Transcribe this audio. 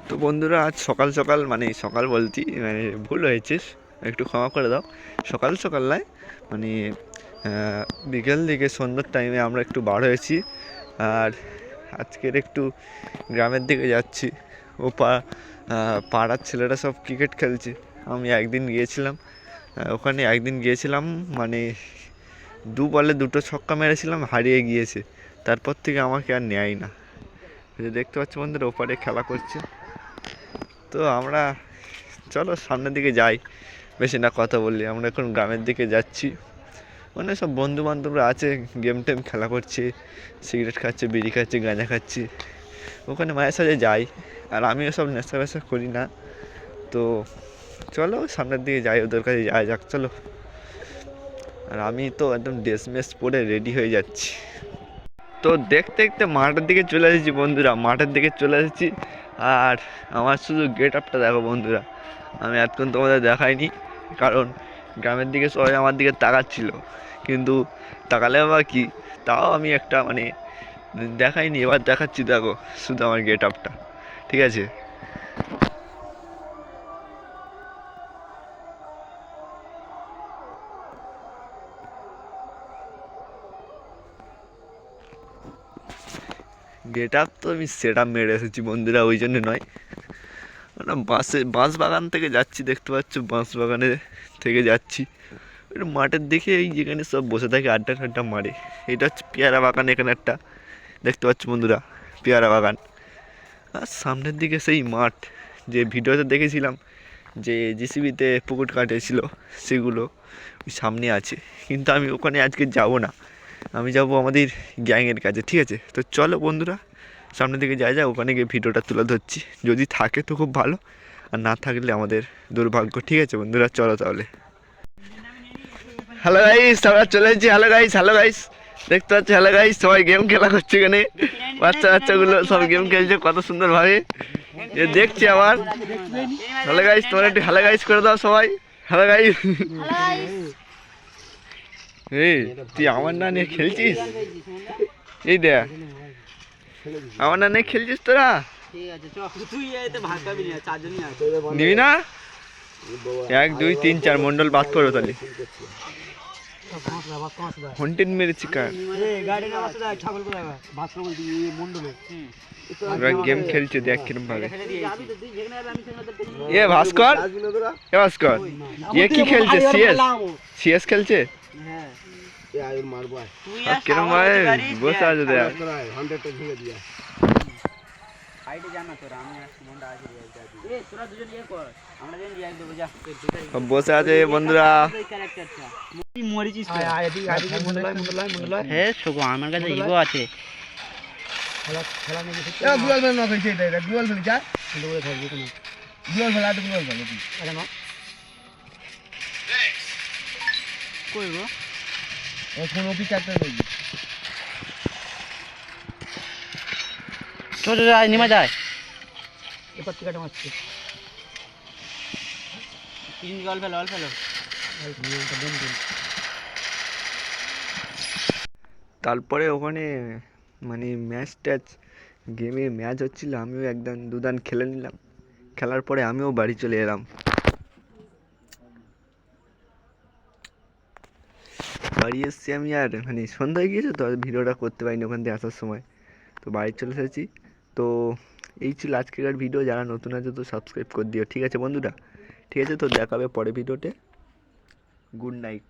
তো বন্ধুরা, আজ সকাল সকাল মানে সকাল বলছি মানে ভুল হয়েছে, একটু ক্ষমা করে দাও। সকাল সকাল নয়, মানে বিকেল দিকে সন্ধ্যার টাইমে আমরা একটু বার হয়েছি। আর আজকের একটু গ্রামের দিকে যাচ্ছি। ও পাড়ার ছেলেরা সব ক্রিকেট খেলছে। আমি একদিন গিয়েছিলাম, ওখানে একদিন গিয়েছিলাম, মানে 2 বলে 2টো ছক্কা মেরেছিলাম, হারিয়ে গিয়েছে। তারপর থেকে আমাকে আর নেয় না। দেখতে পাচ্ছি বন্ধুরা, ওপারে খেলা করছে। তো আমরা চলো সামনের দিকে যাই, বেশি না কথা বললি। আমরা এখন গ্রামের দিকে যাচ্ছি, মানে সব বন্ধু বান্ধবরা আছে, গেম টেম খেলা করছে, সিগারেট খাচ্ছে, বিড়ি খাচ্ছে, গাঁজা খাচ্ছি। ওখানে মায়ের সাথে যাই, আর আমিও সব নেশা বেশা করি না। তো চলো সামনের দিকে যাই, ওদের কাছে যাওয়া যাক, চলো। আর আমি তো একদম ড্রেস মেস পরে রেডি হয়ে যাচ্ছি। তো দেখতে দেখতে মাঠের দিকে চলে এসেছি বন্ধুরা, মাঠের দিকে চলে এসেছি। আর আমার শুধু গেট আপটা দেখো বন্ধুরা, আমি এতক্ষণ তোমাদের দেখাইনি, কারণ গ্রামের দিকে সবাই আমার দিকে তাকাচ্ছিল, কিন্তু তাকালে বা কি, তাও আমি একটা মানে দেখাইনি। এবার দেখাচ্ছি, দেখো শুধু আমার গেট আপটা, ঠিক আছে? গেট আপ তো আমি সেট আপ মেরে এসেছি বন্ধুরা, ওই জন্য নয়, মানে বাঁশ বাগান থেকে যাচ্ছি, দেখতে পাচ্ছ বাঁশ বাগানে থেকে যাচ্ছি মাঠের দিকে, এই যেখানে সব বসে থাকে আড্ডা টাড্ডা মারে। এটা হচ্ছে পেয়ারা বাগান, এখানে একটা দেখতে পাচ্ছ বন্ধুরা, পেয়ারা বাগান। আর সামনের দিকে সেই মাঠ, যে ভিডিওতে দেখেছিলাম যে জিসিবিতে পুকুর কাটেছিল, সেগুলো ওই সামনে আছে। কিন্তু আমি ওখানে আজকে যাব না, আমি যাব আমাদের গ্যাংয়ের কাছে, ঠিক আছে? তো চলো বন্ধুরা, সামনের দিকে যাই, ওখানে গিয়ে ভিডিওটা তুলে ধরছি। যদি থাকে তো খুব ভালো, আর না থাকলে আমাদের দুর্ভাগ্য, ঠিক আছে বন্ধুরা? চলো তাহলে। হ্যালো গাইস, আমরা চলে এসেছি। হ্যালো গাইস, হ্যালো গাইস, দেখতে পাচ্ছি হ্যালো গাইস, সবাই গেম খেলা করছে এখানে। বাচ্চাগুলো সব গেম খেলছে কত সুন্দরভাবে, এ দেখছি আবার। হ্যালো গাইস, তোমরা একটু হ্যালো গাইস করে দাও সবাই। Hello guys. এই তুই আমার না নিয়ে খেলছিস? এই দেখ, আমার না নিয়ে খেলছিস তোরা, নিবি না? 1 2 3 4 মন্ডল বাদ করো তাহলে। হন্টেড মেরেছি কার, গেম খেলছে দেখ কিরম ভাবে। এ ভাস্কর, এ ভাস্কর, এ কি খেলছে? সিএস খেলছে কিরম ভাবে বসে আছে দেখ। বসে আছে বন্ধুরা। আমার কাছে ইগো আছে। নিমা যায় জল ফেলো, জল ফেলো। তারপরে ওখানে মানে ম্যাচ ট্যাচ, গেমে ম্যাচ হচ্ছিল, আমিও একদান দুদান খেলে নিলাম। খেলার পরে আমিও বাড়ি চলে এলাম। বাড়ি এসেছি আমি, আর মানে সন্ধ্যা হয়ে গিয়েছে তো ভিডিওটা করতে পারিনি ওখান থেকে আসার সময়। তো বাড়ি চলে এসেছি। তো এই ছিল আজকের ভিডিও। যারা নতুন আছে তো সাবস্ক্রাইব করে দিও, ঠিক আছে বন্ধুরা? ঠিক আছে, তো দেখাবে পরে ভিডিওতে। Good night.